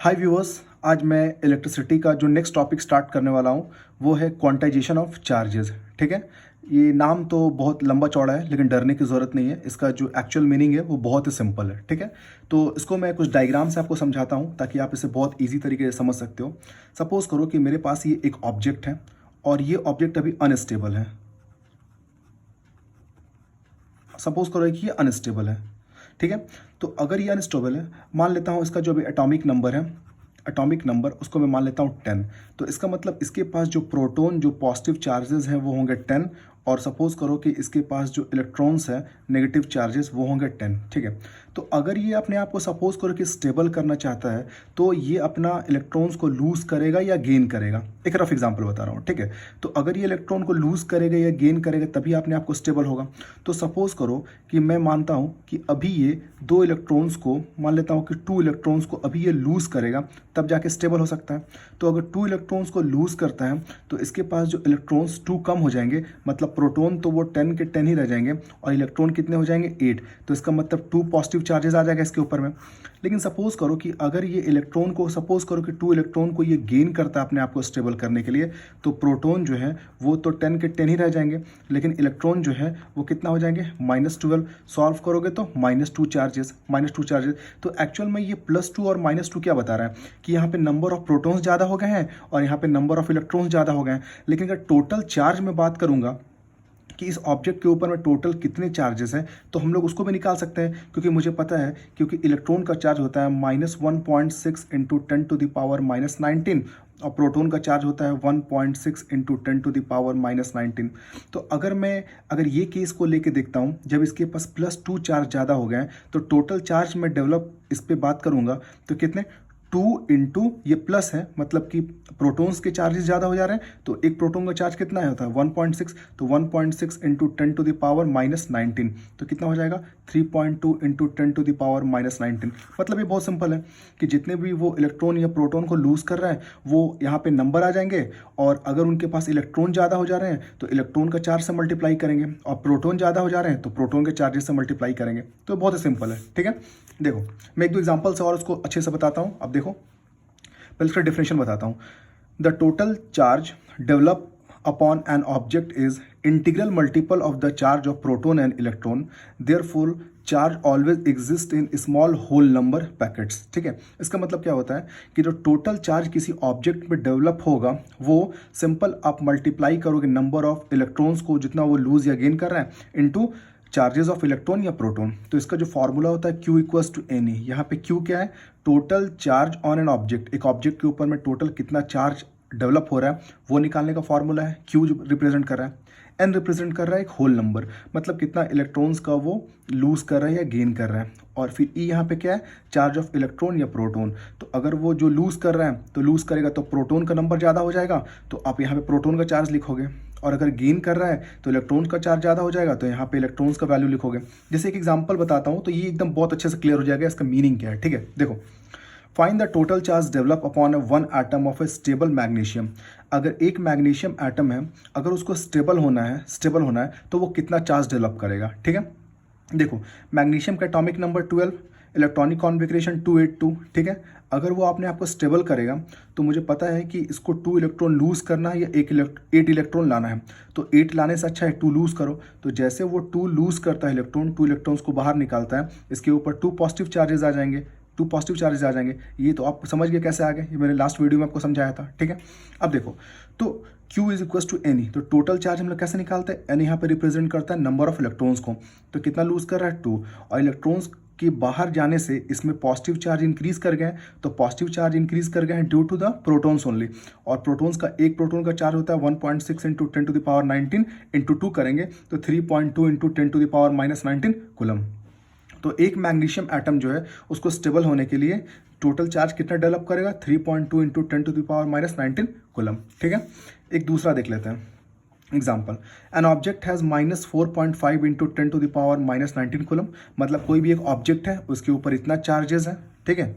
हाय viewers, आज मैं electricity का जो नेक्स्ट टॉपिक स्टार्ट करने वाला हूँ वो है क्वांटाइजेशन ऑफ चार्जेस। ठीक है, ये नाम तो बहुत लंबा चौड़ा है लेकिन डरने की ज़रूरत नहीं है। इसका जो एक्चुअल मीनिंग है वो बहुत ही सिंपल है। ठीक है, तो इसको मैं कुछ डायग्राम से आपको समझाता हूँ ताकि आप इसे बहुत ईजी तरीके से समझ सकते हो। सपोज करो कि मेरे पास ये एक ऑब्जेक्ट है और ये ऑब्जेक्ट अभी अनस्टेबल है। सपोज करो कि ये अनस्टेबल है। ठीक है, तो अगर ये अनस्टेबल है, मान लेता हूँ इसका जो भी एटॉमिक नंबर है, एटॉमिक नंबर उसको मैं मान लेता हूँ 10। तो इसका मतलब इसके पास जो प्रोटॉन जो पॉजिटिव चार्जेस हैं वो होंगे 10, और सपोज करो कि इसके पास जो इलेक्ट्रॉन्स है नेगेटिव चार्जेस वो होंगे 10। ठीक है, तो अगर ये अपने आप को सपोज करो कि स्टेबल करना चाहता है तो ये अपना इलेक्ट्रॉन्स को लूज करेगा या गेन करेगा। एक रफ एग्जांपल बता रहा हूँ। ठीक है, तो अगर ये इलेक्ट्रॉन को लूज करेगा या गेन करेगा तभी अपने आप को स्टेबल होगा। तो सपोज करो कि मैं मानता हूँ कि अभी ये दो इलेक्ट्रॉन्स को, मान लेता हूँ कि 2 इलेक्ट्रॉन्स को अभी ये लूज करेगा तब जाके स्टेबल हो सकता है। तो अगर 2 इलेक्ट्रॉन्स को लूज करता है तो इसके पास जो इलेक्ट्रॉन्स 2 कम हो जाएंगे, मतलब प्रोटॉन तो वो 10 के 10 ही रह जाएंगे और इलेक्ट्रॉन कितने हो जाएंगे 8। तो इसका मतलब 2 पॉजिटिव चार्जेस आ जाएगा इसके ऊपर में। लेकिन सपोज करो कि अगर ये इलेक्ट्रॉन को, सपोज करो कि 2 इलेक्ट्रॉन को ये गेन करता है अपने आप को स्टेबल करने के लिए, तो प्रोटॉन जो है वो तो 10 के 10 ही रह जाएंगे, लेकिन इलेक्ट्रॉन जो है वो कितना हो जाएंगे -12। सॉल्व करोगे तो -2 चार्जेस, -2 चार्जेस। तो एक्चुअल में ये +2 और -2 क्या बता रहा है कि यहाँ पे नंबर ऑफ प्रोटॉन्स ज़्यादा हो गए हैं और यहाँ पे नंबर ऑफ इलेक्ट्रॉन्स ज़्यादा हो गए हैं। लेकिन अगर टोटल चार्ज में बात करूँगा कि इस ऑब्जेक्ट के ऊपर में टोटल कितने चार्जेस हैं, तो हम लोग उसको भी निकाल सकते हैं, क्योंकि मुझे पता है, क्योंकि इलेक्ट्रॉन का चार्ज होता है -1.6 इंटू 10⁻⁻19 और प्रोटॉन का चार्ज होता है 1.6 इंटू 10⁻⁻19। तो अगर ये केस को लेके देखता हूँ, जब इसके पास +2 चार्ज ज़्यादा हो गए हैं तो टोटल चार्ज में डेवलप इस पर बात करूँगा तो कितने 2 इंटू ये प्लस है, मतलब कि प्रोटॉन्स के चार्जेस ज़्यादा हो जा रहे हैं। तो एक प्रोटॉन का चार्ज कितना होता है 1.6, तो 1.6 इंटू 10⁻⁻19 तो कितना हो जाएगा 3.2 इंटू 10⁻⁻19। मतलब ये बहुत सिंपल है कि जितने भी वो इलेक्ट्रॉन या प्रोटॉन को लूज कर रहा है वो यहाँ पे नंबर आ जाएंगे, और अगर उनके पास इलेक्ट्रॉन ज़्यादा हो जा रहे हैं तो इलेक्ट्रॉन का चार्ज से मल्टीप्लाई करेंगे, और प्रोटॉन ज़्यादा हो जा रहे हैं तो प्रोटॉन के चार्जेस से मल्टीप्लाई करेंगे। तो बहुत ही सिंपल है। ठीक है, देखो मैं एक दो एग्जाम्पल से और उसको अच्छे से बताता हूँ। अब देखो, पहले इसका डिफिनेशन बताता हूँ। The total charge develop upon an object is integral multiple of the charge of proton and electron, therefore charge always exist in small whole number packets. ठीक है, इसका मतलब क्या होता है कि जो टोटल चार्ज किसी ऑब्जेक्ट में डेवलप होगा वो सिंपल आप मल्टीप्लाई करोगे नंबर ऑफ इलेक्ट्रॉन्स को, जितना वो लूज या गेन कर रहा है, इनटू चार्जेस ऑफ इलेक्ट्रॉन या प्रोटॉन। तो इसका जो फॉर्मूला होता है Q इक्वल्स टू NE। यहाँ पे Q क्या है, total charge on an object. एक ऑब्जेक्ट के ऊपर में टोटल कितना चार्ज डेवलप हो रहा है वो निकालने का फॉर्मूला है। Q जो रिप्रेजेंट कर रहा है, N रिप्रेजेंट कर रहा है एक होल नंबर, मतलब कितना इलेक्ट्रॉन्स का वो लूज कर रहा है या गेन कर रहा है, और फिर E यहाँ पे क्या है, चार्ज ऑफ इलेक्ट्रॉन या प्रोटॉन। तो अगर वो जो लूज कर रहा है तो लूज करेगा तो प्रोटॉन का नंबर ज़्यादा हो जाएगा, तो आप यहाँ पे प्रोटॉन का चार्ज लिखोगे, और अगर गेन कर रहा है तो इलेक्ट्रॉन्स का चार्ज ज़्यादा हो जाएगा तो यहाँ पे इलेक्ट्रॉन्स का वैल्यू लिखोगे। जैसे एक एग्जांपल बताता हूँ तो ये एकदम बहुत अच्छे से क्लियर हो जाएगा इसका मीनिंग क्या है। ठीक है, देखो, find the total charge develop upon one atom of A stable magnesium. अगर एक मैग्नीशियम एटम है, अगर उसको स्टेबल होना है तो वो कितना चार्ज डेवलप करेगा। ठीक है, देखो मैग्नीशियम का एटॉमिक नंबर 12, इलेक्ट्रॉनिक कॉन्फिगरेशन 282। ठीक है, अगर वो अपने आप को स्टेबल करेगा तो मुझे पता है कि इसको 2 इलेक्ट्रॉन लूज करना है या 8 इलेक्ट्रॉन लाना है। तो 8 लाने से अच्छा है 2 लूज करो। तो जैसे वो 2 लूज करता है इलेक्ट्रॉन, 2 इलेक्ट्रॉन्स को बाहर निकालता है, इसके ऊपर 2 पॉजिटिव चार्जेस आ जाएंगे, 2 पॉजिटिव चार्जेस आ जाएंगे। ये तो आप समझ गए कैसे आ गए, ये मैंने लास्ट वीडियो में आपको समझाया था। ठीक है, अब देखो, तो Q is equal to NE। तो टोटल चार्ज हम लोग कैसे निकालते हैं, N यहाँ पे रिप्रेजेंट करता है नंबर ऑफ इलेक्ट्रॉन्स को। तो कितना लूज कर रहा है 2, और इलेक्ट्रॉन्स के बाहर जाने से इसमें पॉजिटिव चार्ज इंक्रीज कर गए, तो पॉजिटिव चार्ज इंक्रीज कर गए हैं due to the protons only. और प्रोटॉन्स का एक प्रोटॉन का चार्ज होता है 1.6 इंटू 10⁻19 इंटू 2 करेंगे तो 3.2 इंटू 10⁻⁻19 कूलम। तो एक मैग्नीशियम एटम जो है उसको स्टेबल होने के लिए टोटल चार्ज कितना डेवलप करेगा 3.2 इंटू 10⁻⁻19 कूलम। ठीक है, एक दूसरा देख लेते हैं example. An object has -4.5 into 10⁻⁻19 coulomb, मतलब कोई भी एक ऑब्जेक्ट है उसके ऊपर इतना चार्जेस है। ठीक है,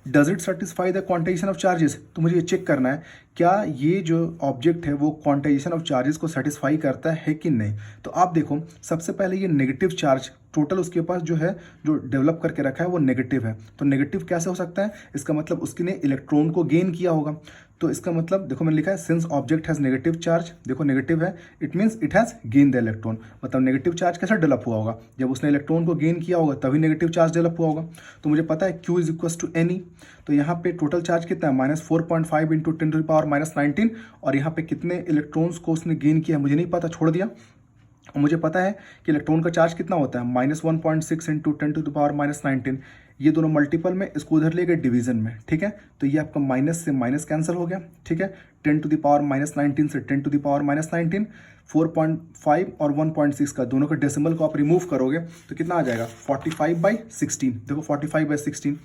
does it satisfy the quantization of charges. तो मुझे ये चेक करना है क्या ये जो ऑब्जेक्ट है वो क्वांटाइजेशन ऑफ चार्जेस को सेटिस्फाई करता है कि नहीं। तो आप देखो, सबसे पहले ये नेगेटिव चार्ज टोटल उसके पास जो है, जो डेवलप करके रखा है वो नेगेटिव है। तो नेगेटिव कैसे हो सकता है, इसका मतलब उसने इलेक्ट्रॉन को गेन किया होगा। तो इसका मतलब देखो मैंने लिखा है since object has negative charge, देखो नेगेटिव है, it means it has gain the electron. मतलब नेगेटिव चार्ज कैसे डेवलप हुआ होगा, जब उसने इलेक्ट्रॉन को गेन किया होगा तभी नेगेटिव चार्ज डेवलप हुआ होगा। तो मुझे पता है Q is equal to NE। तो यहाँ पे टोटल चार्ज कितना है, -4.5 इंटू 10⁻⁻19। और यहाँ पे कितने इलेक्ट्रॉन्स को उसने गेन किया मुझे नहीं पता, छोड़ दिया। और मुझे पता है कि इलेक्ट्रॉन का चार्ज कितना होता है, -1.6 इंटू 10⁻⁻19। ये दोनों मल्टीपल में, इसको उधर ले गए डिवीजन में, ठीक है। तो ये आपका माइनस से माइनस कैंसिल हो गया, ठीक है। 10⁻⁻19 से 10⁻⁻19, 4.5 और 1.6 का दोनों के डेसिमल को आप रिमूव करोगे तो कितना आ जाएगा, 45/16। देखो 45/16,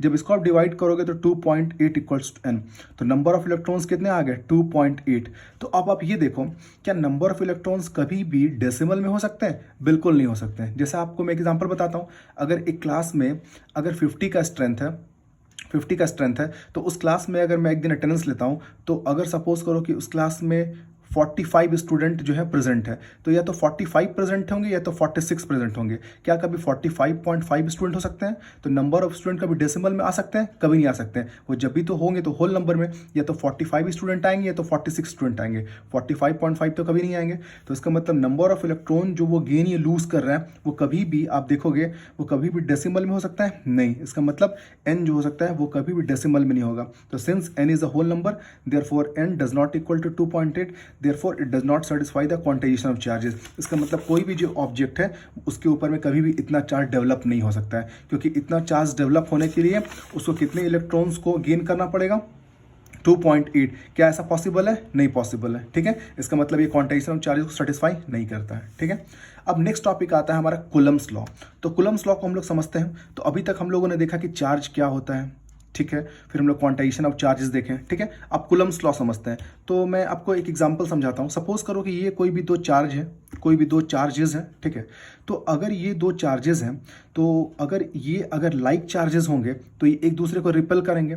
जब इसको आप डिवाइड करोगे तो 2.8 इक्वल्स टू n। तो नंबर ऑफ इलेक्ट्रॉन्स कितने आ गए, 2.8। तो अब आप ये देखो, क्या नंबर ऑफ इलेक्ट्रॉन्स कभी भी डेसिमल में हो सकते हैं, बिल्कुल नहीं हो सकते हैं। जैसे आपको मैं एग्जांपल बताता हूँ, अगर एक क्लास में अगर 50 का स्ट्रेंथ है तो उस क्लास में अगर मैं एक दिन अटेंडेंस लेता हूँ, तो अगर सपोज करो कि उस क्लास में 45 स्टूडेंट जो है प्रेजेंट है, तो या तो 45 प्रेजेंट होंगे या तो 46 प्रेजेंट होंगे। क्या कभी 45.5 स्टूडेंट हो सकते हैं, तो नंबर ऑफ स्टूडेंट कभी डेसिमल में आ सकते हैं, कभी नहीं आ सकते हैं। वो जब भी तो होंगे तो होल नंबर में, या तो 45 स्टूडेंट आएंगे या तो 46 स्टूडेंट आएंगे, 45.5 तो कभी नहीं आएंगे। तो इसका मतलब नंबर ऑफ इलेक्ट्रॉन जो वो गेन या लूज कर रहे हैं, वो कभी भी आप देखोगे वो कभी भी डेसिमल में हो सकता है नहीं। इसका मतलब n जो हो सकता है वो कभी भी डेसिमल में नहीं होगा। तो since n is a whole number, therefore n does not equal to 2.8, therefore it does not satisfy the quantization of charges. इसका मतलब कोई भी जो ऑब्जेक्ट है उसके ऊपर में कभी भी इतना चार्ज डेवलप नहीं हो सकता है, क्योंकि इतना चार्ज डेवलप होने के लिए उसको कितने इलेक्ट्रॉन्स को गेन करना पड़ेगा, 2.8। क्या ऐसा पॉसिबल है, नहीं पॉसिबल है, ठीक है। इसका मतलब ये क्वांटाइजेशन ऑफ चार्जेस को सेटिस्फाई नहीं करता है, ठीक है। अब नेक्स्ट टॉपिक आता है हमारा कूलम्स लॉ। तो कूलम्स लॉ को हम लोग समझते हैं। तो अभी तक हम लोगों ने देखा कि चार्ज क्या होता है, ठीक है, फिर हम लोग क्वांटाइजेशन ऑफ चार्जेस देखें, ठीक है। अब कूलम्स लॉ समझते हैं। तो मैं आपको एक एग्जांपल समझाता हूँ। सपोज करो कि ये कोई भी दो चार्ज है, कोई भी दो चार्जेस हैं, ठीक है। तो अगर ये दो चार्जेस हैं, तो अगर लाइक चार्जेस होंगे तो ये एक दूसरे को रिपेल करेंगे,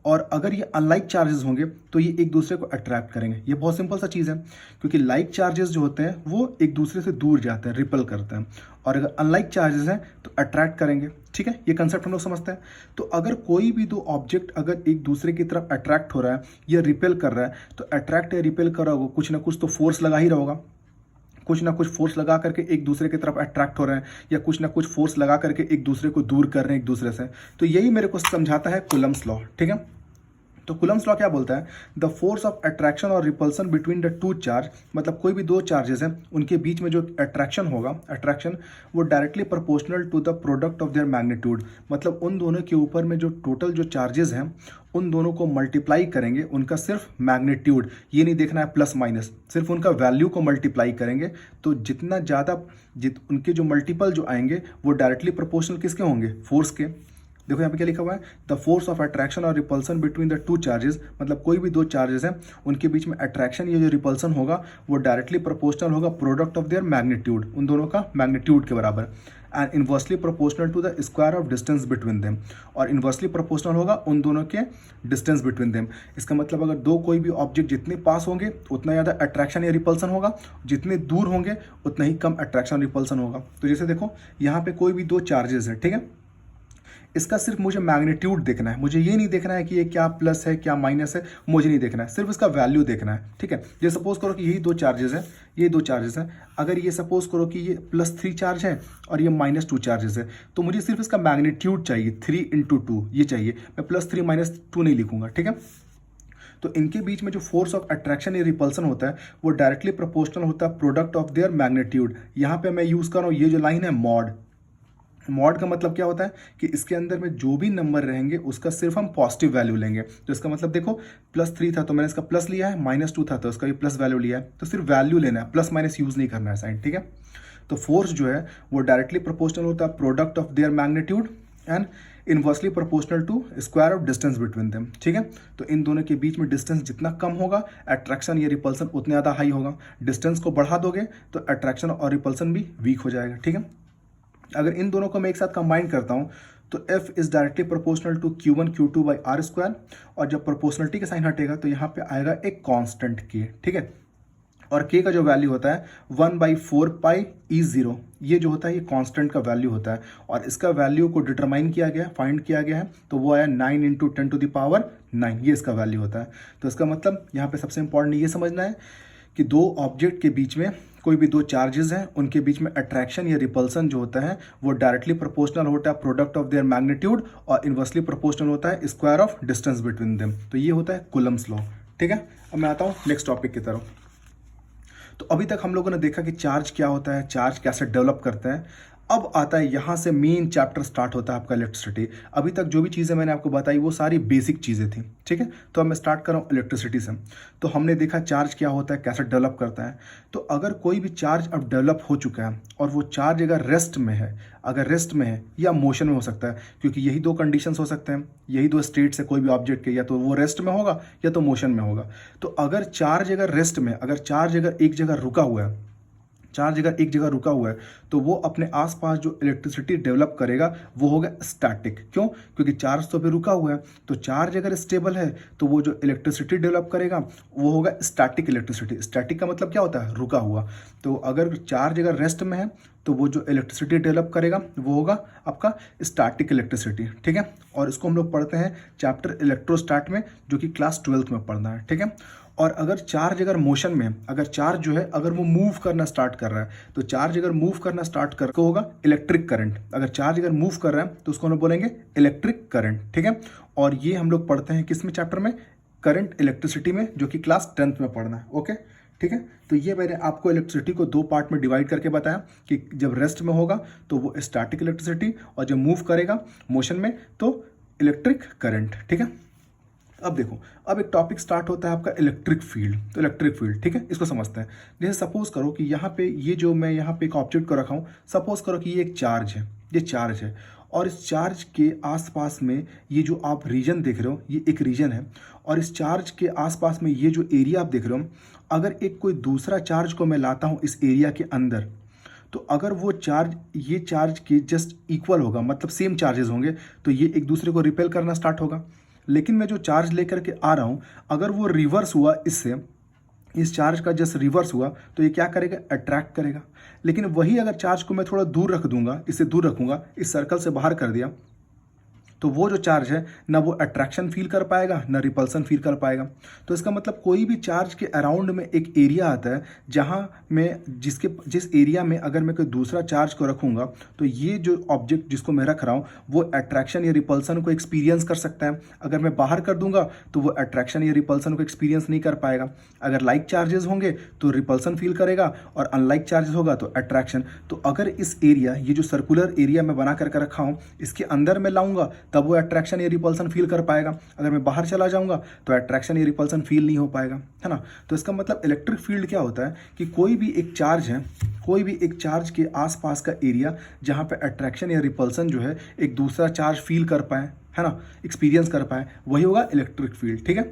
और अगर ये अनलाइक चार्जेस होंगे तो ये एक दूसरे को अट्रैक्ट करेंगे। ये बहुत सिंपल सा चीज़ है, क्योंकि लाइक चार्जेस जो होते हैं वो एक दूसरे से दूर जाते हैं, रिपेल करते हैं, और अगर अनलाइक चार्जेस हैं तो अट्रैक्ट करेंगे, ठीक है। ये कंसेप्ट हम लोग समझते हैं। तो अगर कोई भी दो ऑब्जेक्ट अगर एक दूसरे की तरफ अट्रैक्ट हो रहा है या रिपेल कर रहा है, तो अट्रैक्ट या रिपेल कर रहा होगा, कुछ ना कुछ तो फोर्स लगा ही रहा होगा, कुछ ना कुछ फोर्स लगा करके एक दूसरे की तरफ अट्रैक्ट हो रहे हैं, या कुछ ना कुछ फोर्स लगा करके एक दूसरे को दूर कर रहे हैं एक दूसरे से। तो यही मेरे को समझाता है कूलम्स लॉ, ठीक है। तो कूलम्स लॉ क्या बोलता है, द फोर्स ऑफ अट्रैक्शन और repulsion between the to charge, मतलब कोई भी दो चार्जेस हैं उनके बीच में जो अट्रैक्शन होगा, अट्रैक्शन वो directly proportional to the product of their magnitude. मतलब उन दोनों के ऊपर में जो टोटल जो चार्जेस हैं उन दोनों को मल्टीप्लाई करेंगे, उनका सिर्फ मैग्नीट्यूड, ये नहीं देखना है प्लस माइनस, सिर्फ उनका वैल्यू को मल्टीप्लाई करेंगे। तो जितना ज़्यादा उनके जो मल्टीपल जो आएंगे वो डायरेक्टली प्रोपोर्शनल किसके होंगे, फोर्स के। देखो यहाँ पे क्या लिखा हुआ है, द फोर्स ऑफ अट्रैक्शन और repulsion between the two charges, मतलब कोई भी दो चार्जेस हैं उनके बीच में अट्रैक्शन या जो रिपल्सन होगा वो डायरेक्टली प्रोपोर्शनल होगा प्रोडक्ट ऑफ देयर मैग्नीट्यूड, उन दोनों का मैग्नीट्यूड के बराबर, and inversely proportional to the square of distance between them, और इन्वर्सली प्रोपोर्शनल होगा उन दोनों के डिस्टेंस बिटवीन देम। इसका मतलब अगर दो कोई भी ऑब्जेक्ट जितने पास होंगे उतना ज़्यादा अट्रैक्शन या रिपल्सन होगा, जितने दूर होंगे उतना ही कम अट्रैक्शन रिपल्सन होगा। तो जैसे देखो यहाँ पे कोई भी दो चार्जेस है, ठीक है, इसका सिर्फ मुझे मैग्नीट्यूड देखना है, मुझे ये नहीं देखना है कि ये क्या प्लस है क्या माइनस है, मुझे नहीं देखना है, सिर्फ इसका वैल्यू देखना है, ठीक है। ये सपोज करो कि यही दो चार्जेस हैं, ये दो चार्जेस हैं, अगर ये सपोज करो कि ये +3 चार्ज है और ये -2 चार्जेस है, तो मुझे सिर्फ इसका मैग्नीट्यूड चाहिए, 3 × 2 ये चाहिए, मैं +3 -2 नहीं लिखूंगा, ठीक है। तो इनके बीच में जो फोर्स ऑफ अट्रैक्शन या रिपल्सन होता है वो डायरेक्टली प्रोपोर्शनल होता है प्रोडक्ट ऑफ देयर मैग्नीट्यूड। यहाँ पे मैं यूज़ कर रहा हूँ ये जो लाइन है मॉड। मॉड का मतलब क्या होता है कि इसके अंदर में जो भी नंबर रहेंगे उसका सिर्फ हम पॉजिटिव वैल्यू लेंगे। तो इसका मतलब देखो +3 था तो मैंने इसका प्लस लिया है, -2 था तो इसका भी प्लस वैल्यू लिया है, तो सिर्फ वैल्यू लेना है, प्लस माइनस यूज नहीं करना है साइन, ठीक है। तो फोर्स जो है वो डायरेक्टली प्रोपोर्शनल होता है product of their magnitude and inversely proportional to square of distance between them, ठीक है। तो इन दोनों के बीच में डिस्टेंस जितना कम होगा अट्रैक्शन या रिपल्सन उतना ज़्यादा हाई होगा। डिस्टेंस को बढ़ा दोगे तो अट्रैक्शन और रिपल्सन भी वीक हो जाएगा, ठीक है। अगर इन दोनों को मैं एक साथ कंबाइन करता हूँ तो F is directly proportional to Q1 Q2 by r square, और जब प्रोपोर्शनलिटी का साइन हटेगा तो यहाँ पे आएगा एक कांस्टेंट K, ठीक है। और K का जो वैल्यू होता है 1/4 पाई E0, ये जो होता है ये कांस्टेंट का वैल्यू होता है, और इसका वैल्यू को डिटरमाइन किया गया है, फाइंड किया गया है, तो वो आया 9 × 10⁹ ये इसका वैल्यू होता है। तो इसका मतलब यहाँ पे सबसे इंपॉर्टेंट ये समझना है कि दो ऑब्जेक्ट के बीच में कोई भी दो चार्जेस हैं, उनके बीच में अट्रैक्शन या रिपल्सन जो होता है वो डायरेक्टली प्रोपोर्शनल होता है प्रोडक्ट ऑफ देयर मैग्नीट्यूड, और इन्वर्सली प्रोपोर्शनल होता है square of distance between them. तो ये होता है कूलम्स लॉ, ठीक है। अब मैं आता हूँ नेक्स्ट टॉपिक की तरफ। तो अभी तक हम लोगों ने देखा कि चार्ज क्या होता है, चार्ज कैसे डेवलप करते हैं। अब आता है यहाँ से मेन चैप्टर स्टार्ट होता है आपका इलेक्ट्रिसिटी। अभी तक जो भी चीज़ें मैंने आपको बताई वो सारी बेसिक चीज़ें थी, ठीक है। तो अब मैं स्टार्ट कर रहा हूँ इलेक्ट्रिसिटी से। तो हमने देखा चार्ज क्या होता है, कैसे डेवलप करता है। तो अगर कोई भी चार्ज अब डेवलप हो चुका है और वो चार्ज अगर रेस्ट में है, या मोशन में हो सकता है, क्योंकि यही दो कंडीशंस हो सकते हैं, यही दो स्टेट्स है कोई भी ऑब्जेक्ट के, या तो वो रेस्ट में होगा या तो मोशन में होगा। तो अगर चार्ज अगर रेस्ट में, अगर चार्ज अगर एक जगह रुका हुआ है, तो वो अपने आसपास जो इलेक्ट्रिसिटी डेवलप करेगा वो होगा स्टैटिक। क्यों? क्योंकि चार्ज तो भी रुका हुआ है। तो चार्ज अगर स्टेबल है तो वो जो इलेक्ट्रिसिटी डेवलप करेगा वो होगा स्टैटिक इलेक्ट्रिसिटी। स्टैटिक का मतलब क्या होता है? रुका हुआ। तो अगर चार्ज अगर रेस्ट में है तो वो जो इलेक्ट्रिसिटी डेवलप करेगा वो होगा आपका स्टैटिक इलेक्ट्रिसिटी, ठीक है। और इसको हम लोग पढ़ते हैं चैप्टर इलेक्ट्रोस्टैट में, जो कि क्लास 12th में पढ़ना है, ठीक है। और अगर चार्ज अगर मोशन में, अगर चार्ज जो है अगर वो मूव करना स्टार्ट कर रहा है, तो चार्ज अगर मूव करना स्टार्ट कर को होगा इलेक्ट्रिक करंट। अगर चार्ज अगर मूव कर रहा है तो उसको हम बोलेंगे इलेक्ट्रिक करंट, ठीक है। और ये हम लोग पढ़ते हैं किस में चैप्टर में? करंट इलेक्ट्रिसिटी में, जो कि क्लास 10th में पढ़ना है, ओके, ठीक है। तो ये मैंने आपको इलेक्ट्रिसिटी को दो पार्ट में डिवाइड करके बताया कि जब रेस्ट में होगा तो वो स्टैटिक इलेक्ट्रिसिटी, और जब मूव करेगा मोशन में तो इलेक्ट्रिक करंट, ठीक है। अब देखो, अब एक टॉपिक स्टार्ट होता है आपका इलेक्ट्रिक फील्ड। तो इलेक्ट्रिक फील्ड, ठीक है, इसको समझते हैं। जैसे सपोज करो कि यहाँ पे ये जो मैं यहाँ पे एक ऑब्जेक्ट को रखा हूँ, सपोज करो कि ये एक चार्ज है, ये चार्ज है, और इस चार्ज के आसपास में ये जो आप रीजन देख रहे हो ये एक रीजन है, और इस चार्ज के आसपास में ये जो एरिया आप देख रहे हो, अगर एक कोई दूसरा चार्ज को मैं लाता हूँ इस एरिया के अंदर, तो अगर वो चार्ज ये चार्ज के जस्ट इक्वल होगा, मतलब सेम चार्जेस होंगे, तो ये एक दूसरे को रिपेल करना स्टार्ट होगा। लेकिन मैं जो चार्ज लेकर के आ रहा हूँ, अगर वो रिवर्स हुआ इससे, इस चार्ज का जस्ट रिवर्स हुआ, तो ये क्या करेगा? अट्रैक्ट करेगा। लेकिन वही अगर चार्ज को मैं थोड़ा दूर रख दूंगा, इससे दूर रखूंगा, इस सर्कल से बाहर कर दिया, तो वो जो चार्ज है ना वो अट्रैक्शन फील कर पाएगा ना रिपल्सन फील कर पाएगा। तो इसका मतलब कोई भी चार्ज के अराउंड में एक एरिया आता है जहाँ मैं जिस एरिया में अगर मैं कोई दूसरा चार्ज को रखूँगा, तो ये जो ऑब्जेक्ट जिसको मैं रख रहा हूँ वो अट्रैक्शन या रिपल्सन को एक्सपीरियंस कर सकता है। अगर मैं बाहर कर दूंगा तो वो अट्रैक्शन या रिपल्सन को एक्सपीरियंस नहीं कर पाएगा। अगर लाइक चार्जेस होंगे तो रिपल्सन फील करेगा, और अनलाइक चार्जेस होगा तो अट्रैक्शन। तो अगर इस एरिया, ये जो सर्कुलर एरिया मैं बना करके रखा हूँ, इसके अंदर मैं लाऊंगा तब वो अट्रैक्शन या रिपल्सन फील कर पाएगा। अगर मैं बाहर चला जाऊंगा तो अट्रैक्शन या रिपल्सन फील नहीं हो पाएगा, है ना। तो इसका मतलब इलेक्ट्रिक फील्ड क्या होता है कि कोई भी एक चार्ज है, कोई भी एक चार्ज के आसपास का एरिया जहां पे अट्रैक्शन या रिपल्सन जो है एक दूसरा चार्ज फील कर पाए, है ना, एक्सपीरियंस कर पाए, वही होगा इलेक्ट्रिक फील्ड, ठीक है।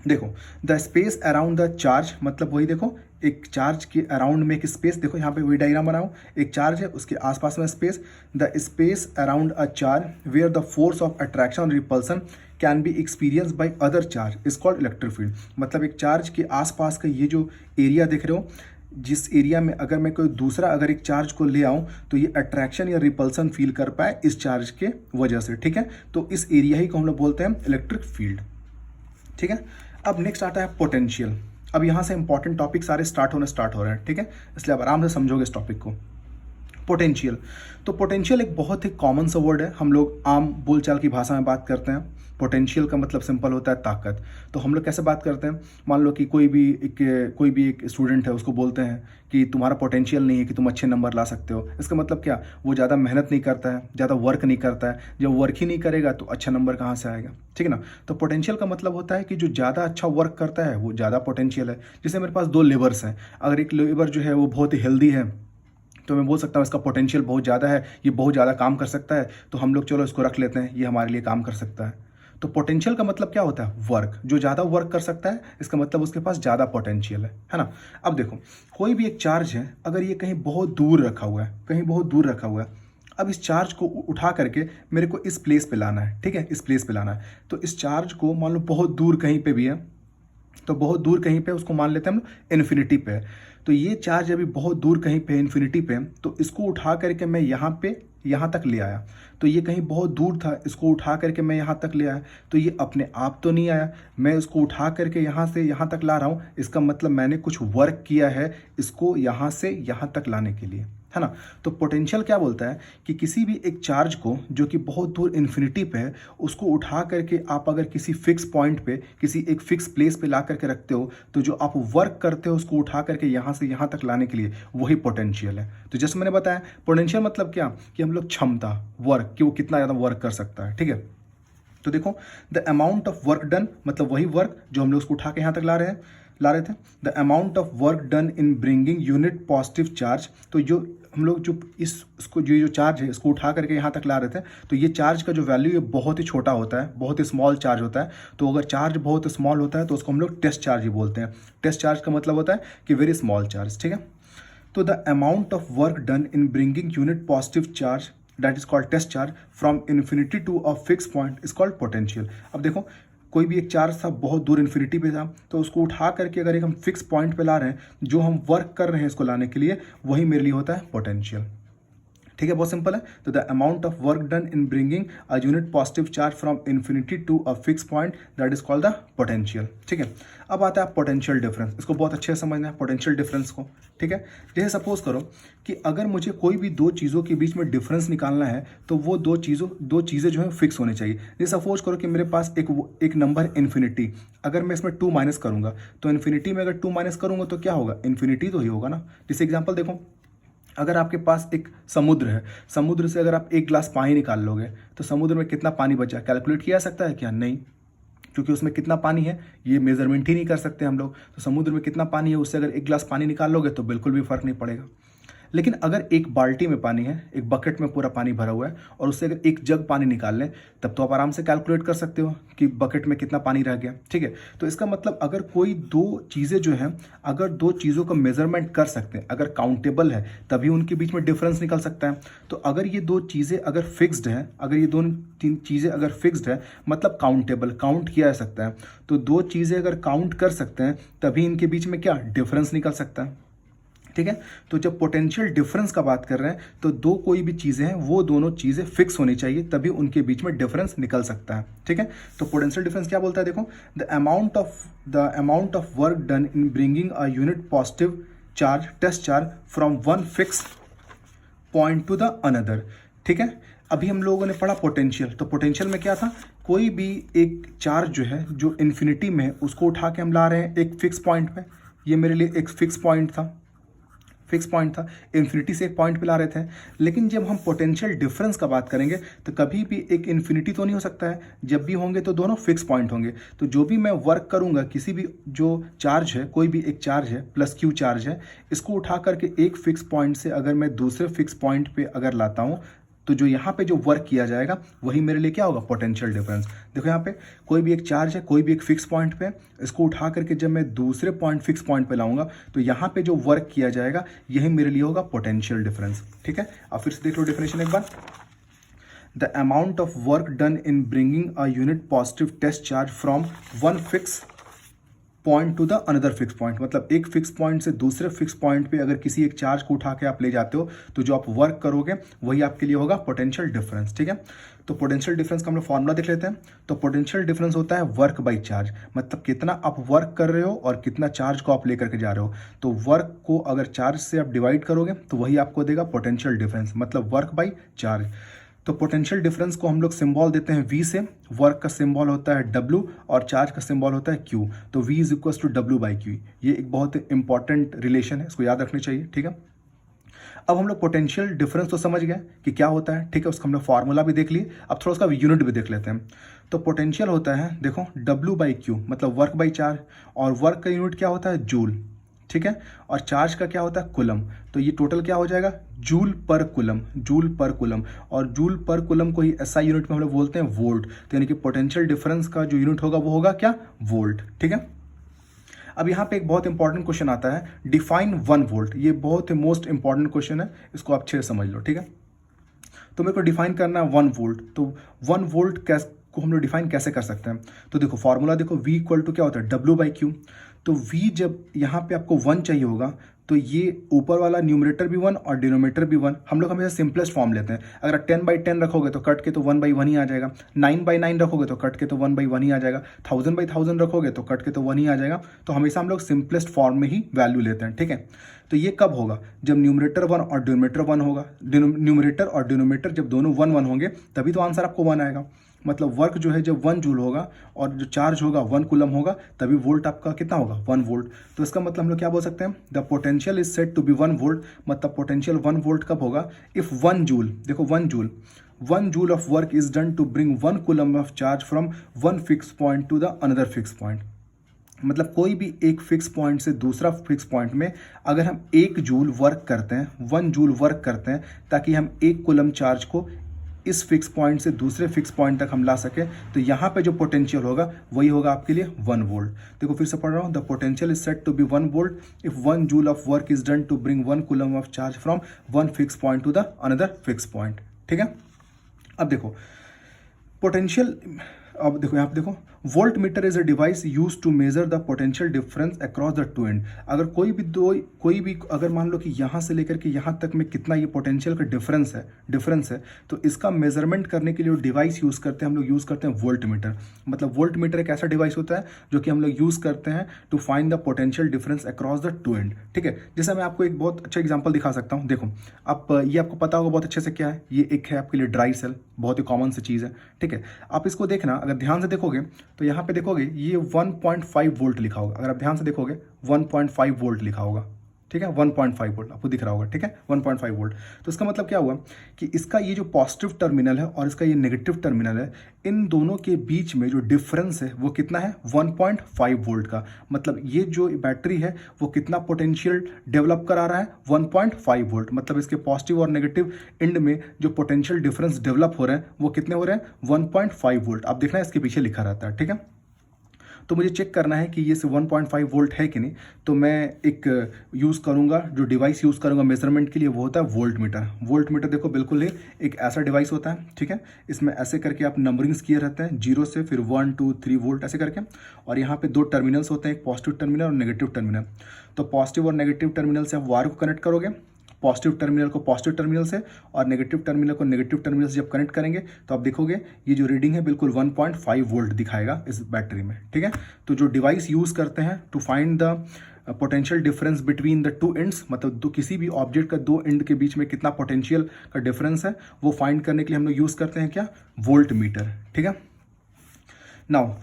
देखो, the space around the charge, मतलब वही देखो, एक चार्ज के अराउंड में एक स्पेस, देखो यहाँ पे वही डायग्राम बनाओ, एक चार्ज है उसके आसपास में space, the space around a charge where the force of attraction repulsion can be experience by other charge is called electric field. मतलब एक चार्ज के आसपास का ये जो एरिया देख रहे हो, जिस एरिया में अगर मैं कोई दूसरा अगर एक चार्ज को ले आऊँ तो ये अट्रैक्शन या रिपल्सन फील कर पाए इस चार्ज के वजह से, ठीक है। तो इस एरिया ही को हम लोग बोलते हैं इलेक्ट्रिक फील्ड, ठीक है। अब नेक्स्ट आता है पोटेंशियल। अब यहाँ से इंपॉर्टेंट टॉपिक सारे स्टार्ट हो रहे हैं, ठीक है, इसलिए आप आराम से समझोगे इस टॉपिक को। पोटेंशियल, तो पोटेंशियल एक बहुत ही कॉमन सा वर्ड है, हम लोग आम बोलचाल की भाषा में बात करते हैं। पोटेंशियल का मतलब सिंपल होता है ताकत। तो हम लोग कैसे बात करते हैं? मान लो कि कोई भी एक स्टूडेंट है, उसको बोलते हैं कि तुम्हारा पोटेंशियल नहीं है कि तुम अच्छे नंबर ला सकते हो। इसका मतलब क्या? वो ज़्यादा मेहनत नहीं करता है, ज़्यादा वर्क नहीं करता है। जब वर्क ही नहीं करेगा तो अच्छा नंबर कहाँ से आएगा, ठीक है ना। तो पोटेंशियल का मतलब होता है कि जो ज़्यादा अच्छा वर्क करता है वो ज़्यादा पोटेंशियल है। जैसे मेरे पास 2 लेबर्स हैं, अगर एक लेबर जो है वो बहुत ही हेल्दी है तो मैं बोल सकता हूँ इसका पोटेंशियल बहुत ज़्यादा है, ये बहुत ज़्यादा काम कर सकता है, तो हम लोग चलो इसको रख लेते हैं, ये हमारे लिए काम कर सकता है। तो पोटेंशियल का मतलब क्या होता है? वर्क। जो ज़्यादा वर्क कर सकता है इसका मतलब उसके पास ज़्यादा पोटेंशियल है ना। अब देखो, कोई भी एक चार्ज है, अगर ये कहीं बहुत दूर रखा हुआ है, कहीं बहुत दूर रखा हुआ है, अब इस चार्ज को उठा करके मेरे को इस प्लेस पे लाना है, ठीक है, इस प्लेस पे लाना है। तो इस चार्ज को मान लो बहुत दूर कहीं पे भी है, तो बहुत दूर कहीं पे उसको मान लेते हैं हम इन्फिनिटी पे है। तो ये चार्ज अभी बहुत दूर कहीं पे इन्फिनिटी पे है, तो इसको उठा करके मैं यहाँ पे यहाँ तक ले आया। तो ये कहीं बहुत दूर था, इसको उठा करके मैं यहाँ तक ले आया, तो ये अपने आप तो नहीं आया, मैं इसको उठा करके यहाँ से यहाँ तक ला रहा हूँ। इसका मतलब मैंने कुछ वर्क किया है इसको यहाँ से यहाँ तक लाने के लिए, है ना। तो पोटेंशियल क्या बोलता है कि किसी भी एक चार्ज को जो कि बहुत दूर इन्फिनिटी पे है, उसको उठा करके आप अगर किसी फिक्स पॉइंट पे, किसी एक फिक्स प्लेस पे ला करके रखते हो, तो जो आप वर्क करते हो उसको उठा करके यहाँ से यहाँ तक लाने के लिए, वही पोटेंशियल है। तो जैसे मैंने बताया पोटेंशियल मतलब क्या कि हम लोग क्षमता, वर्क, कि वो कितना ज़्यादा वर्क कर सकता है, ठीक है। तो देखो the amount of work done मतलब वही वर्क जो हम लोग उसको उठा के यहाँ तक ला रहे थे। The amount of work done in bringing unit positive charge, तो जो हम लोग जो इसको जो चार्ज है इसको उठा करके यहाँ तक ला रहे थे, तो ये चार्ज का जो वैल्यू है बहुत ही छोटा होता है, बहुत ही स्मॉल चार्ज होता है। तो अगर चार्ज बहुत स्मॉल होता है तो उसको हम लोग टेस्ट चार्ज ही बोलते हैं। टेस्ट चार्ज का मतलब होता है कि वेरी स्मॉल चार्ज, ठीक है। तो the amount of work done in bringing unit positive charge that is called test charge from infinity to a fix point is called potential. अब देखो कोई भी एक चार्ज था बहुत दूर इन्फिनिटी पे था, तो उसको उठा करके अगर एक हम फिक्स पॉइंट पे ला रहे हैं, जो हम वर्क कर रहे हैं इसको लाने के लिए, वही मेरे लिए होता है पोटेंशियल, ठीक है। बहुत सिंपल है। तो the amount of work done in bringing a unit positive charge from infinity to a fix point that is called the potential, ठीक है। अब आता है पोटेंशियल डिफरेंस, इसको बहुत अच्छे से समझना है पोटेंशियल डिफरेंस को, ठीक है। जैसे सपोज करो कि अगर मुझे कोई भी दो चीज़ों के बीच में डिफरेंस निकालना है, तो वो दो चीज़ें जो है फिक्स होनी चाहिए। जैसे सपोज करो कि मेरे पास एक नंबर इन्फिनिटी, अगर मैं इसमें 2 माइनस करूंगा, तो इन्फिनिटी में अगर 2 माइनस करूंगा तो क्या होगा, इन्फिनिटी तो ही होगा ना। जैसे एग्जाम्पल देखो, अगर आपके पास एक समुद्र है, समुद्र से अगर आप एक गिलास पानी निकाल लोगे, तो समुद्र में कितना पानी बचा, कैलकुलेट किया जा सकता है क्या, नहीं, क्योंकि उसमें कितना पानी है ये मेजरमेंट ही नहीं कर सकते हम लोग। तो समुद्र में कितना पानी है, उससे अगर एक गिलास पानी निकाल लोगे तो बिल्कुल भी फर्क नहीं पड़ेगा। लेकिन अगर एक बाल्टी में पानी है, एक बकेट में पूरा पानी भरा हुआ है, और उससे अगर एक जग पानी निकाल लें, तब तो आप आराम से कैलकुलेट कर सकते हो कि बकेट में कितना पानी रह गया, ठीक है। तो इसका मतलब अगर कोई दो चीज़ें जो हैं, अगर दो चीज़ों का मेजरमेंट कर सकते हैं, अगर काउंटेबल है, तभी उनके बीच में डिफरेंस निकल सकता है। तो अगर ये दो चीज़ें अगर फिक्स्ड है, अगर ये दोनों तीन चीज़ें अगर फिक्स्ड है, मतलब काउंटेबल, काउंट किया जा सकता है, तो दो चीज़ें अगर काउंट कर सकते हैं, तभी इनके बीच में क्या डिफरेंस निकल सकता है, ठीक है। तो जब पोटेंशियल डिफरेंस का बात कर रहे हैं, तो दो कोई भी चीज़ें हैं, वो दोनों चीज़ें फिक्स होनी चाहिए, तभी उनके बीच में डिफरेंस निकल सकता है, ठीक है। तो पोटेंशियल डिफरेंस क्या बोलता है, देखो the amount of work done in bringing a unit positive charge test charge from one fix point to the another, ठीक है। अभी हम लोगों ने पढ़ा पोटेंशियल, तो पोटेंशियल में क्या था, कोई भी एक चार्ज जो है जो इन्फिनिटी में है, उसको उठा के हम ला रहे हैं एक फिक्स पॉइंट पे। ये मेरे लिए एक फिक्स पॉइंट था, इन्फिनिटी से एक पॉइंट पे ला रहे थे। लेकिन जब हम पोटेंशियल डिफरेंस का बात करेंगे, तो कभी भी एक इन्फिनिटी तो नहीं हो सकता है, जब भी होंगे तो दोनों फिक्स पॉइंट होंगे। तो जो भी मैं वर्क करूंगा, किसी भी जो चार्ज है, कोई भी एक चार्ज है प्लस क्यू चार्ज है, इसको उठा करके एक फिक्स पॉइंट से अगर मैं दूसरे फिक्स पॉइंट पे अगर लाता हूँ, तो जो यहाँ पे जो वर्क किया जाएगा, वही मेरे लिए क्या होगा, पोटेंशियल डिफरेंस। देखो यहाँ पे कोई भी एक चार्ज है, कोई भी एक फिक्स पॉइंट पे, इसको उठा करके जब मैं दूसरे फिक्स पॉइंट पे लाऊंगा, तो यहाँ पे जो वर्क किया जाएगा, यही मेरे लिए होगा पोटेंशियल डिफरेंस, ठीक है। अब फिर से देख लो डेफिनेशन एक बार। The amount of work done in bringing a unit positive test charge from one fix point to the another fix point, मतलब एक फिक्स पॉइंट से दूसरे फिक्स पॉइंट पे अगर किसी एक चार्ज को उठा के आप ले जाते हो, तो जो आप वर्क करोगे वही आपके लिए होगा पोटेंशियल डिफरेंस, ठीक है। तो पोटेंशियल डिफरेंस का हम लोग फॉर्मूला देख लेते हैं। तो पोटेंशियल डिफरेंस होता है वर्क बाई चार्ज, मतलब कितना आप वर्क कर रहे हो और कितना चार्ज को आप लेकर के जा रहे हो। तो वर्क को अगर चार्ज से आप डिवाइड करोगे, तो वही आपको देगा पोटेंशियल डिफरेंस, मतलब वर्क बाई चार्ज। तो पोटेंशियल डिफरेंस को हम लोग सिंबल देते हैं V से, वर्क का सिंबल होता है W और चार्ज का सिंबल होता है Q। तो V is equal to W by Q, ये एक बहुत इंपॉर्टेंट रिलेशन है, इसको याद रखनी चाहिए, ठीक है। अब हम लोग पोटेंशियल डिफरेंस तो समझ गए कि क्या होता है, ठीक है, उसका हम लोग फार्मूला भी देख लिए। अब थोड़ा उसका यूनिट भी देख लेते हैं। तो पोटेंशियल होता है, देखो W बाई Q मतलब वर्क बाई चार्ज, और वर्क का यूनिट क्या होता है, जूल, ठीक है, और चार्ज का क्या होता है, कुलम। तो ये टोटल क्या हो जाएगा, joule per coulomb, joule per coulomb, और जूल पर कुलम को ही SI यूनिट में हम लोग बोलते हैं वोल्ट। तो यानी कि पोटेंशियल डिफरेंस का जो यूनिट होगा वो होगा क्या, वोल्ट, ठीक है। अब यहाँ पे एक बहुत इंपॉर्टेंट क्वेश्चन आता है, डिफाइन 1 वोल्ट। ये बहुत ही मोस्ट इंपॉर्टेंट क्वेश्चन है, इसको आप अच्छे से समझ लो, ठीक है। तो मेरे को डिफाइन करना है 1 वोल्ट। तो 1 वोल्ट को हम लोग डिफाइन कैसे कर सकते हैं? तो देखो फॉर्मूला देखो, V इक्वल टू क्या होता है, W/Q। तो V जब यहाँ पे आपको 1 चाहिए होगा तो ये ऊपर वाला न्यूमरेटर भी 1 और डिनोमिनेटर भी 1। हम लोग हमेशा सिंपलेस्ट फॉर्म लेते हैं। अगर 10/10 रखोगे तो कट के तो 1/1 ही आ जाएगा, 9/9 रखोगे तो कट के तो 1/1 ही आ जाएगा, 1000/1000 रखोगे तो कट के तो 1 ही आ जाएगा। तो हमेशा हम लोग सिंपलेस्ट फॉर्म में ही वैल्यू लेते हैं, ठीक है। तो ये कब होगा? जब न्यूमरेटर 1 और डिनोमिनेटर 1 होगा। न्यूमरेटर और डिनोमिनेटर जब दोनों 1 होंगे तभी तो आंसर आपको 1 आएगा। मतलब वर्क जो है जब 1 जूल होगा और जो चार्ज होगा 1 कूलम होगा, तभी वोल्ट आपका कितना होगा, 1 वोल्ट। तो इसका मतलब हम लोग क्या बोल सकते हैं, the potential is said to be 1 volt. मतलब पोटेंशियल 1 वोल्ट कब होगा? इफ 1 जूल, देखो 1 joule of work is done to bring 1 coulomb of charge from 1 fix point to the another fix point. मतलब कोई भी एक फिक्स पॉइंट से दूसरा फिक्स पॉइंट में अगर हम 1 जूल वर्क करते हैं, 1 जूल वर्क करते हैं, ताकि हम 1 कूलम चार्ज को इस फिक्स पॉइंट से दूसरे फिक्स पॉइंट तक हम ला सके, तो यहाँ पे जो पोटेंशियल होगा वही होगा आपके लिए 1 वोल्ट। देखो फिर से पढ़ रहा हूँ, the potential is said to be 1 volt if 1 joule of work is done to bring 1 coulomb of charge from 1 fix point to the another fix point, ठीक है। अब देखो पोटेंशियल, अब देखो यहाँ पे देखो, volt meter is a device use to measure the potential difference across the two end. अगर कोई भी अगर मान लो कि यहाँ से लेकर के यहाँ तक में कितना ये पोटेंशियल का डिफरेंस है, तो इसका मेजरमेंट करने के लिए डिवाइस यूज करते हैं, हम लोग यूज करते हैं वोल्ट मीटर। मतलब वोल्ट मीटर एक ऐसा डिवाइस होता है जो कि हम लोग यूज करते हैं to find the potential difference across the two end, ठीक है। जैसे मैं आपको एक बहुत अच्छा एग्जाम्पल दिखा सकता हूँ। देखो आप ये आपको पता होगा बहुत अच्छे से क्या है, ये एक है आपके लिए ड्राई सेल, बहुत ही कॉमन सी चीज़ है, ठीक है। आप इसको देखना, अगर ध्यान से देखोगे तो यहाँ पे देखोगे ये 1.5 वोल्ट लिखा होगा। अगर आप ध्यान से देखोगे 1.5 वोल्ट लिखा होगा, ठीक है, 1.5 वोल्ट आपको दिख रहा होगा, ठीक है, 1.5 वोल्ट। तो इसका मतलब क्या हुआ कि इसका ये जो पॉजिटिव टर्मिनल है और इसका ये नेगेटिव टर्मिनल है, इन दोनों के बीच में जो डिफरेंस है वो कितना है, 1.5 वोल्ट का। मतलब ये जो बैटरी है वो कितना पोटेंशियल डेवलप करा रहा है, 1.5 वोल्ट। मतलब इसके पॉजिटिव और नेगेटिव एंड में जो पोटेंशियल डिफरेंस डेवलप हो रहे हैं वो कितने हो रहे हैं, 1.5 वोल्ट। आप देखना इसके पीछे लिखा रहता है, ठीक है। तो मुझे चेक करना है कि ये से 1.5 वोल्ट है कि नहीं, तो मैं एक यूज़ करूँगा, जो डिवाइस यूज़ करूँगा मेजरमेंट के लिए वो होता है वोल्ट मीटर। वोल्ट मीटर देखो बिल्कुल ही एक ऐसा डिवाइस होता है, ठीक है। इसमें ऐसे करके आप नंबरिंग्स किए रहते हैं 0 से फिर 1 2 3 वोल्ट ऐसे करके, और यहाँ पे 2 टर्मिनल्स होते हैं, एक पॉजिटिव टर्मिनल और नेगेटिव टर्मिनल। तो पॉजिटिव और नेगेटिव टर्मिनल से आप वायर को कनेक्ट करोगे, पॉजिटिव टर्मिनल को पॉजिटिव टर्मिनल से और नेगेटिव टर्मिनल को नेगेटिव टर्मिनल से जब कनेक्ट करेंगे तो आप देखोगे ये जो रीडिंग है बिल्कुल 1.5 वोल्ट दिखाएगा इस बैटरी में, ठीक है। तो जो डिवाइस यूज़ करते हैं to find the potential difference between the two ends, मतलब किसी भी ऑब्जेक्ट का 2 एंड के बीच में कितना पोटेंशियल का डिफरेंस है, वो फाइंड करने के लिए हम लोग यूज़ करते हैं क्या, वोल्ट मीटर, ठीक है। Now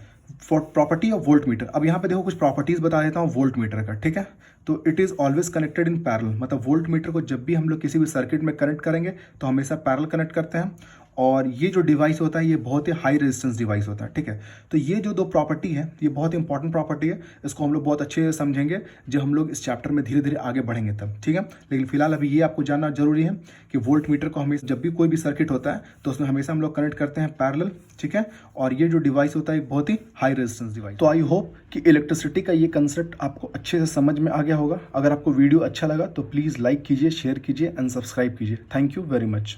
for property of volt meter, अब यहाँ पे देखो कुछ प्रॉपर्टीज बता देता हूँ वोल्ट मीटर का, ठीक है। तो it is always connected in parallel. मतलब वोल्ट मीटर को जब भी हम लोग किसी भी सर्किट में कनेक्ट करेंगे तो हमेशा पैरेलल कनेक्ट करते हैं। और ये जो डिवाइस होता है ये बहुत ही हाई रेजिस्टेंस डिवाइस होता है, ठीक है। तो ये जो 2 प्रॉपर्टी है ये बहुत इंपॉर्टेंट प्रॉपर्टी है, इसको हम लोग बहुत अच्छे से समझेंगे जब हम लोग इस चैप्टर में धीरे धीरे आगे बढ़ेंगे तब, ठीक है। लेकिन फिलहाल अभी ये आपको जानना जरूरी है कि वोल्ट मीटर को हमेशा जब भी कोई भी सर्किट होता है तो उसमें हमेशा हम लोग कनेक्ट करते हैं पैरेलल, ठीक है। और ये जो डिवाइस होता है एक बहुत ही हाई रेजिस्टेंस डिवाइस। तो आई होप कि इलेक्ट्रिसिटी का ये कंसेप्ट आपको अच्छे से समझ में आ गया होगा। अगर आपको वीडियो अच्छा लगा तो प्लीज़ लाइक कीजिए, शेयर कीजिए एंड सब्सक्राइब कीजिए। Thank you very much.